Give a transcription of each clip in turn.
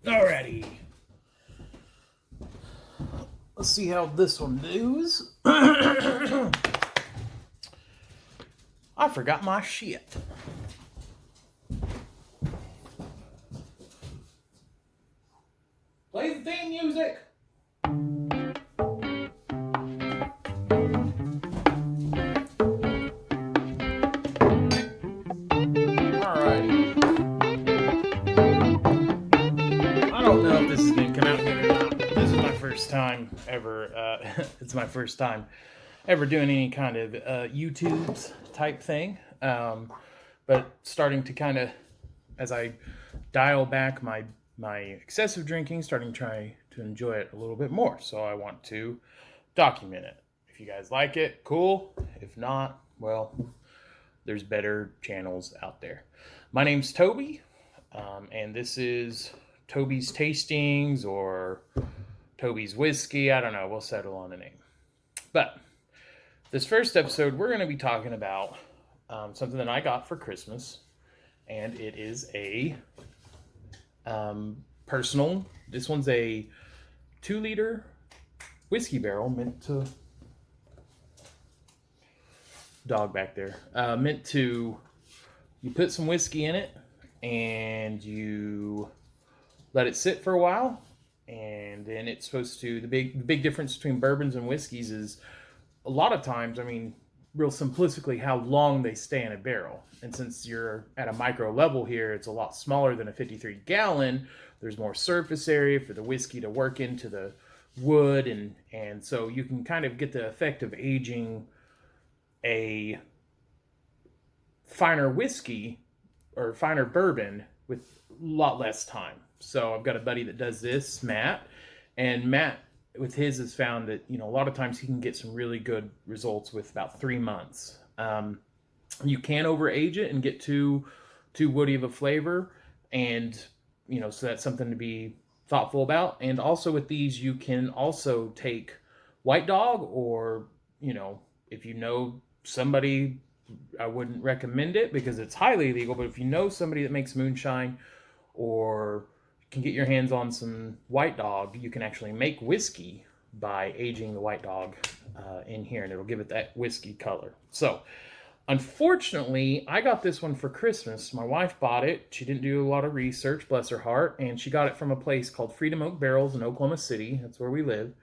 Alrighty. Let's see how this one does. I forgot my shit. Play the theme music. Alrighty. I don't know if this is going to come out good or not. This is my first time ever. It's my first time ever doing any kind of YouTube's type thing. But starting to kind of, as I dial back my excessive drinking, starting to try to enjoy it a little bit more. So I want to document it. If you guys like it, cool. If not, well, there's better channels out there. My name's Toby, and this is Toby's Tastings or Toby's Whiskey. I don't know. We'll settle on a name. But this first episode, we're going to be talking about something that I got for Christmas, and it is a personal. This one's a 2-liter whiskey barrel meant to dog back there. Meant to, you put some whiskey in it and you let it sit for a while, and then it's supposed to. The big difference between bourbons and whiskeys is a lot of times, I mean, real simplistically, how long they stay in a barrel. And since you're at a micro level here, it's a lot smaller than a 53 gallon. There's more surface area for the whiskey to work into the wood, and so you can kind of get the effect of aging a finer whiskey or finer bourbon with a lot less time. So I've got a buddy that does this, Matt, and Matt with his has found that, you know, a lot of times he can get some really good results with about 3 months. You can overage it and get too woody of a flavor, and you know, so that's something to be thoughtful about. And also with these, you can also take White Dog, or, you know, if you know somebody, I wouldn't recommend it because it's highly illegal, but if you know somebody that makes moonshine or can get your hands on some White Dog, you can actually make whiskey by aging the White Dog in here, and it'll give it that whiskey color. So unfortunately, I got this one for Christmas. My wife bought it. She didn't do a lot of research, bless her heart, and she got it from a place called Freedom Oak Barrels in Oklahoma City. That's where we live.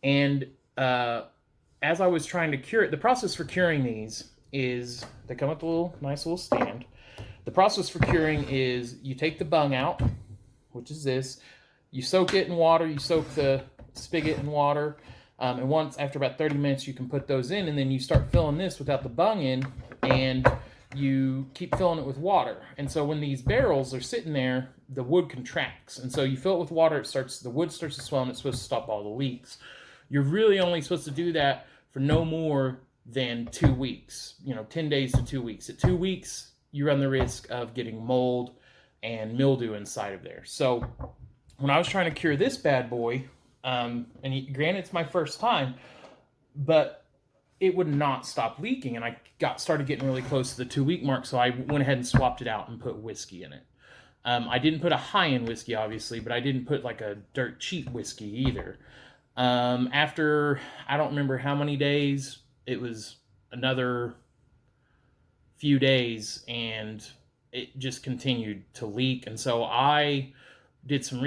And as I was trying to cure it, the process for curing these is they come with a nice little stand. The process for curing is you take the bung out, which is this. You soak it in water. You soak the spigot in water. And once, after about 30 minutes, you can put those in, and then you start filling this without the bung in, and you keep filling it with water. And so when these barrels are sitting there, the wood contracts. And so you fill it with water, the wood starts to swell, and it's supposed to stop all the leaks. You're really only supposed to do that for no more than 2 weeks, 10 days to 2 weeks. At 2 weeks, you run the risk of getting mold and mildew inside of there. So when I was trying to cure this bad boy, and granted, it's my first time, but it would not stop leaking, and I started getting really close to the 2-week mark, so I went ahead and swapped it out and put whiskey in it. I didn't put a high-end whiskey, obviously, but I didn't put like a dirt cheap whiskey either. After, I don't remember how many days, it was another few days, and it just continued to leak, and so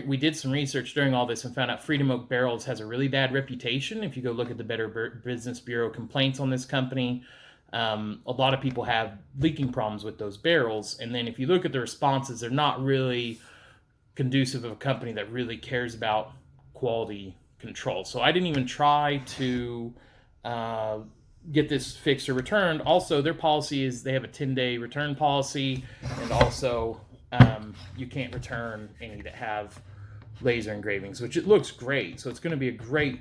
we did some research during all this and found out Freedom Oak Barrels has a really bad reputation. If you go look at the Better Business Bureau complaints on this company, a lot of people have leaking problems with those barrels. And then if you look at the responses, they're not really conducive of a company that really cares about quality control. So I didn't even try to get this fixed or returned. Also, their policy is they have a 10-day return policy, and also you can't return any that have laser engravings, which it looks great. So it's going to be a great,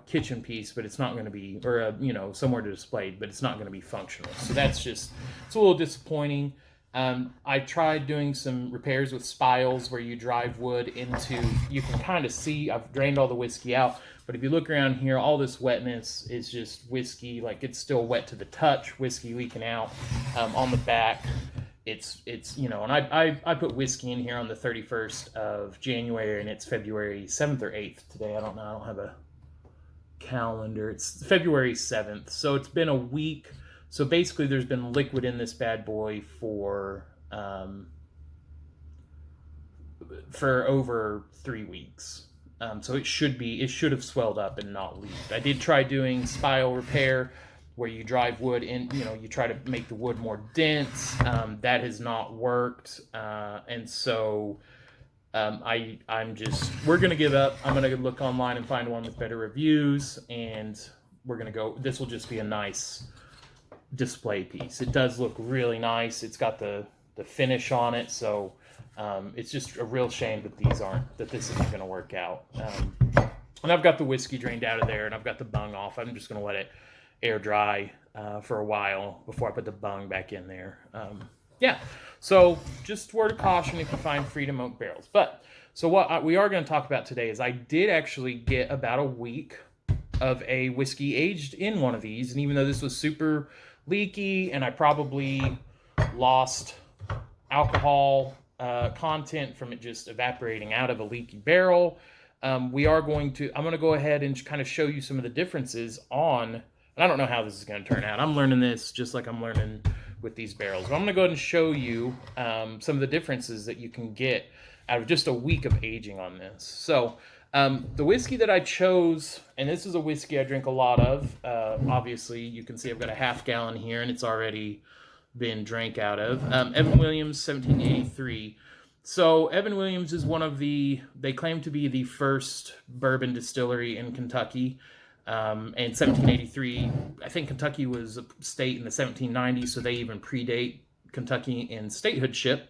kitchen piece, but it's not going to be, or somewhere to display, but it's not going to be functional. So it's a little disappointing. I tried doing some repairs with spiles where you drive wood into, you can kind of see, I've drained all the whiskey out, but if you look around here, all this wetness is just whiskey, like it's still wet to the touch, whiskey leaking out on the back. it's and I put whiskey in here on the 31st of January, and it's February 7th or 8th today. I don't know. I don't have a calendar. It's February 7th. So it's been a week. So basically there's been liquid in this bad boy for over 3 weeks. So it should have swelled up and not leaked. I did try doing spile repair, where you drive wood in, you try to make the wood more dense. That has not worked. And so we're going to give up. I'm going to look online and find one with better reviews, and we're going to go, this will just be a nice display piece. It does look really nice. It's got the finish on it. So, it's just a real shame that this isn't going to work out. And I've got the whiskey drained out of there, and I've got the bung off. I'm just going to let it air dry for a while before I put the bung back in there. So just word of caution if you find Freedom Oak barrels. But so what we are going to talk about today is I did actually get about a week of a whiskey aged in one of these, and even though this was super leaky and I probably lost alcohol content from it just evaporating out of a leaky barrel, I'm going to go ahead and kind of show you some of the differences on. I don't know how this is going to turn out. I'm learning this just like I'm learning with these barrels. But I'm going to go ahead and show you some of the differences that you can get out of just a week of aging on this. So the whiskey that I chose, and this is a whiskey I drink a lot of. Obviously, you can see I've got a half gallon here, and it's already been drank out of. Evan Williams, 1783. So Evan Williams is they claim to be the first bourbon distillery in Kentucky. And 1783, I think Kentucky was a state in the 1790s, so they even predate Kentucky in statehoodship.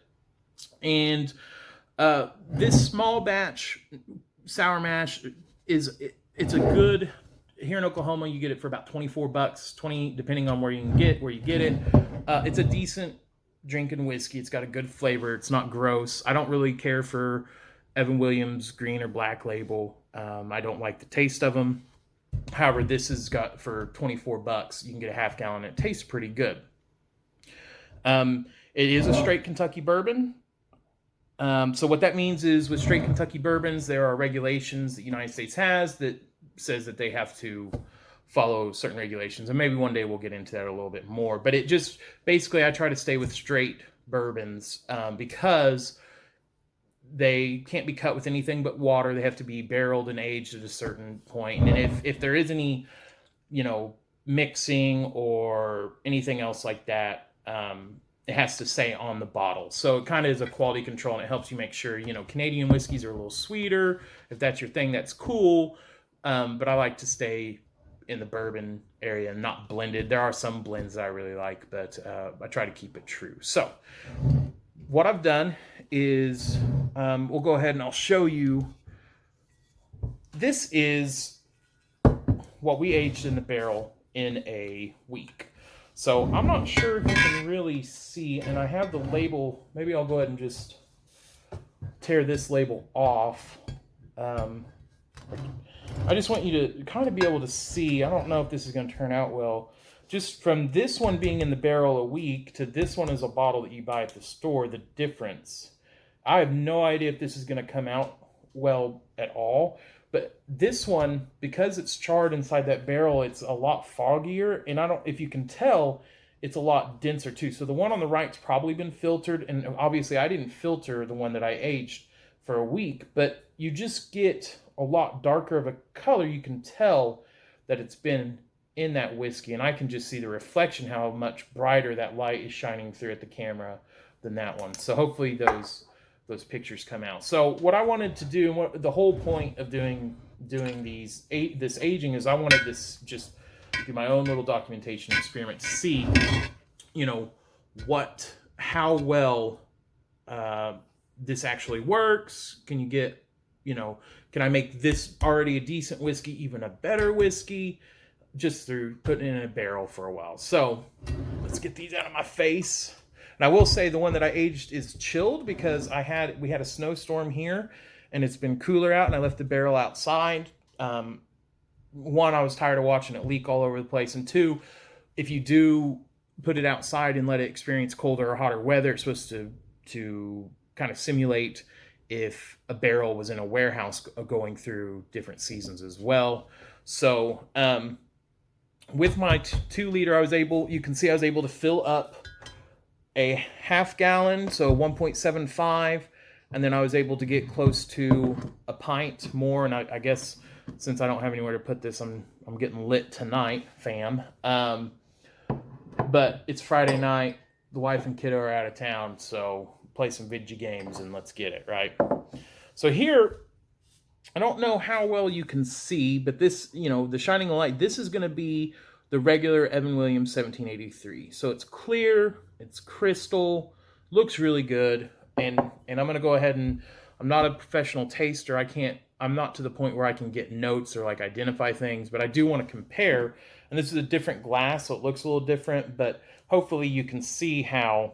And this small batch sour mash it's a good, here in Oklahoma you get it for about $24, 20 depending on where you get it. It's a decent drinking whiskey. It's got a good flavor. It's not gross. I don't really care for Evan Williams green or black label. I don't like the taste of them. However, this has got for $24. You can get a half gallon. It tastes pretty good. It is a straight Kentucky bourbon. So what that means is with straight Kentucky bourbons, there are regulations that the United States has that says that they have to follow certain regulations. And maybe one day we'll get into that a little bit more. But it just, basically, I try to stay with straight bourbons because they can't be cut with anything but water. They have to be barreled and aged at a certain point. And if there is any, mixing or anything else like that, it has to say on the bottle. So it kind of is a quality control, and it helps you make sure, Canadian whiskeys are a little sweeter. If that's your thing, that's cool. But I like to stay in the bourbon area and not blended. There are some blends that I really like, but I try to keep it true. So what I've done is we'll go ahead and I'll show you. This is what we aged in the barrel in a week. So I'm not sure if you can really see, and I have the label. Maybe I'll go ahead and just tear this label off. I just want you to kind of be able to see. I don't know if this is going to turn out well. Just from this one being in the barrel a week to this one is a bottle that you buy at the store, the difference. I have no idea if this is going to come out well at all. But this one, because it's charred inside that barrel, it's a lot foggier. And if you can tell, it's a lot denser too. So the one on the right's probably been filtered. And obviously I didn't filter the one that I aged for a week. But you just get a lot darker of a color. You can tell that it's been in that whiskey. And I can just see the reflection, how much brighter that light is shining through at the camera than that one. So hopefully those pictures come out. So what I wanted to do, the whole point of doing this aging is I wanted this just do my own little documentation experiment to see, how well this actually works. Can you get, can I make this already a decent whiskey even a better whiskey just through putting it in a barrel for a while. So let's get these out of my face. And I will say the one that I aged is chilled because we had a snowstorm here and it's been cooler out, and I left the barrel outside. One, I was tired of watching it leak all over the place. And two, if you do put it outside and let it experience colder or hotter weather. It's supposed to kind of simulate if a barrel was in a warehouse going through different seasons as well. So with my 2 liter, you can see I was able to fill up a half gallon, so 1.75, and then I was able to get close to a pint more. And I guess since I don't have anywhere to put this, I'm getting lit tonight, fam. But it's Friday night. The wife and kiddo are out of town, so play some video games and let's get it, right? So here, I don't know how well you can see, but this, the shining light, this is going to be the regular Evan Williams 1783. So it's clear, it's crystal, looks really good. And I'm going to go ahead and, I'm not a professional taster. I'm not to the point where I can get notes or like identify things, but I do want to compare. And this is a different glass, so it looks a little different, but hopefully you can see how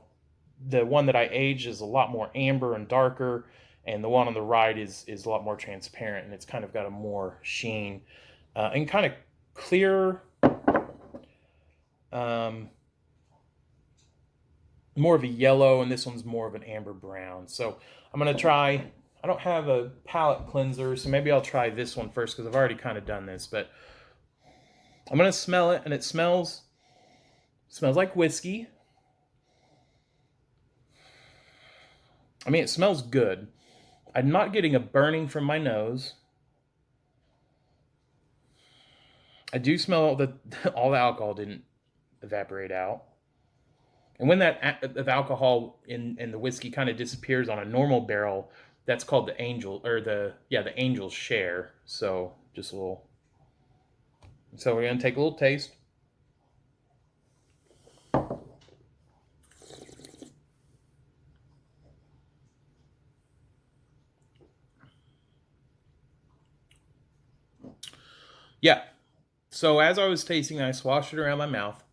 the one that I aged is a lot more amber and darker, and the one on the right is a lot more transparent, and it's kind of got a more sheen and kind of clear, more of a yellow, and this one's more of an amber brown. So I'm going to try, I don't have a palate cleanser, so maybe I'll try this one first because I've already kind of done this, but I'm going to smell it, and it smells like whiskey. I mean, it smells good. I'm not getting a burning from my nose. I do smell that all the alcohol didn't evaporate out. And when the alcohol in the whiskey kind of disappears on a normal barrel, that's called the angel, or the angel's share. So just a little. So we're going to take a little taste. Yeah. So as I was tasting, I swashed it around my mouth.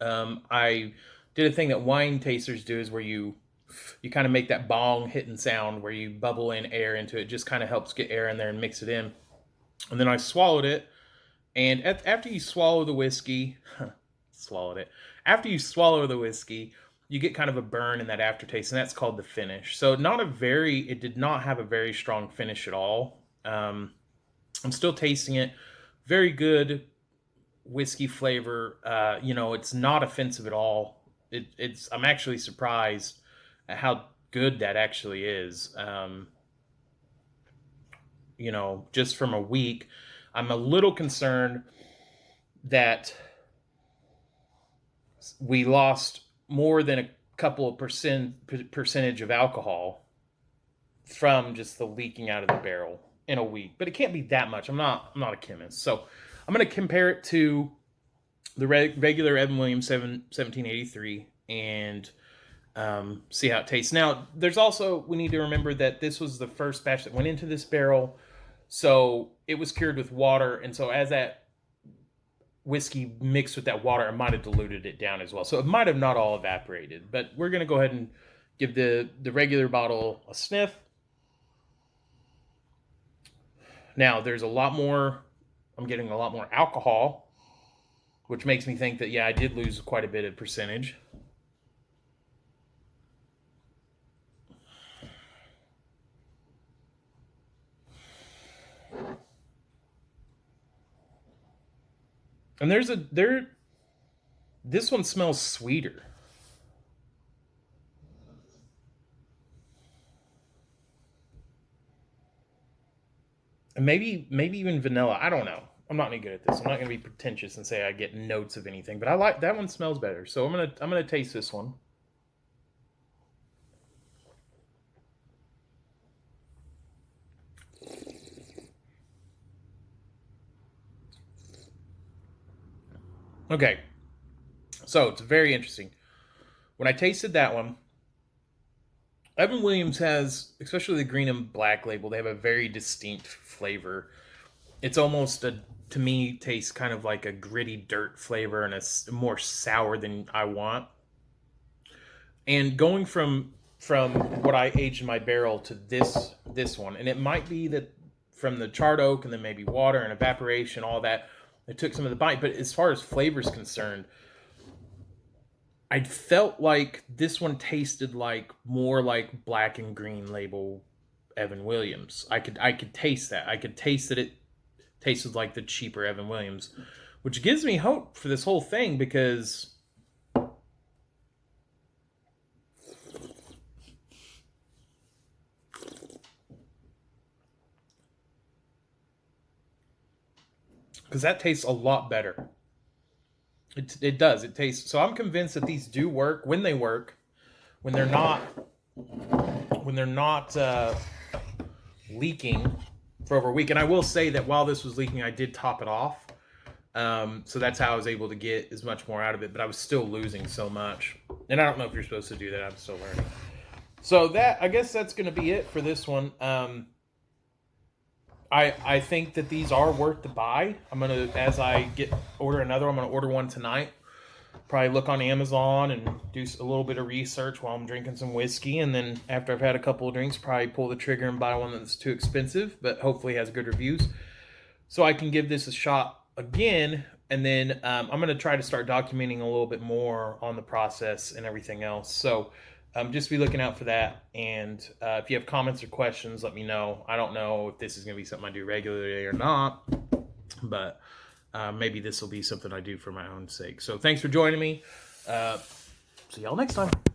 I did a thing that wine tasters do, is where you kind of make that bong hitting sound where you bubble in air into it. Just kind of helps get air in there and mix it in. And then I swallowed it. And after you swallow the whiskey, After you swallow the whiskey, you get kind of a burn in that aftertaste, and that's called the finish. So it did not have a very strong finish at all. I'm still tasting it. Very good whiskey flavor. It's not offensive at all. I'm actually surprised at how good that actually is. Just from a week, I'm a little concerned that we lost more than a couple of percentage of alcohol from just the leaking out of the barrel in a week. But it can't be that much. I'm not a chemist. So I'm going to compare it to the regular Evan Williams 1783 and see how it tastes. Now, we need to remember that this was the first batch that went into this barrel. So it was cured with water, and so as that whiskey mixed with that water, it might have diluted it down as well. So it might have not all evaporated, but we're going to go ahead and give the regular bottle a sniff. Now, I'm getting a lot more alcohol, which makes me think that, yeah, I did lose quite a bit of percentage. And this one smells sweeter. And maybe even vanilla. I don't know. I'm not any good at this. I'm not going to be pretentious and say I get notes of anything, but I like that one. Smells better. So I'm going to taste this one. Okay, so it's very interesting. When I tasted that one, Evan Williams has, especially the green and black label, they have a very distinct flavor. It's almost to me, tastes kind of like a gritty dirt flavor and a more sour than I want. And going from what I aged in my barrel to this one, and it might be that from the charred oak and then maybe water and evaporation, all that, it took some of the bite. But as far as flavor is concerned, I felt like this one tasted like more like black and green label Evan Williams. I could taste that. I could taste that it tasted like the cheaper Evan Williams, which gives me hope for this whole thing because that tastes a lot better. It does. It tastes. So I'm convinced that these do work when they work. When they're not leaking for over a week. And I will say that while this was leaking, I did top it off. So that's how I was able to get as much more out of it. But I was still losing so much. And I don't know if you're supposed to do that. I'm still learning. So I guess that's going to be it for this one. I think that these are worth the buy. I'm gonna, as I order another, I'm gonna order one tonight. Probably look on Amazon and do a little bit of research while I'm drinking some whiskey, and then after I've had a couple of drinks, probably pull the trigger and buy one that's too expensive, but hopefully has good reviews, so I can give this a shot again. And then I'm gonna try to start documenting a little bit more on the process and everything else. So just be looking out for that. And if you have comments or questions, let me know. I don't know if this is going to be something I do regularly or not, but maybe this will be something I do for my own sake. So thanks for joining me. See y'all next time.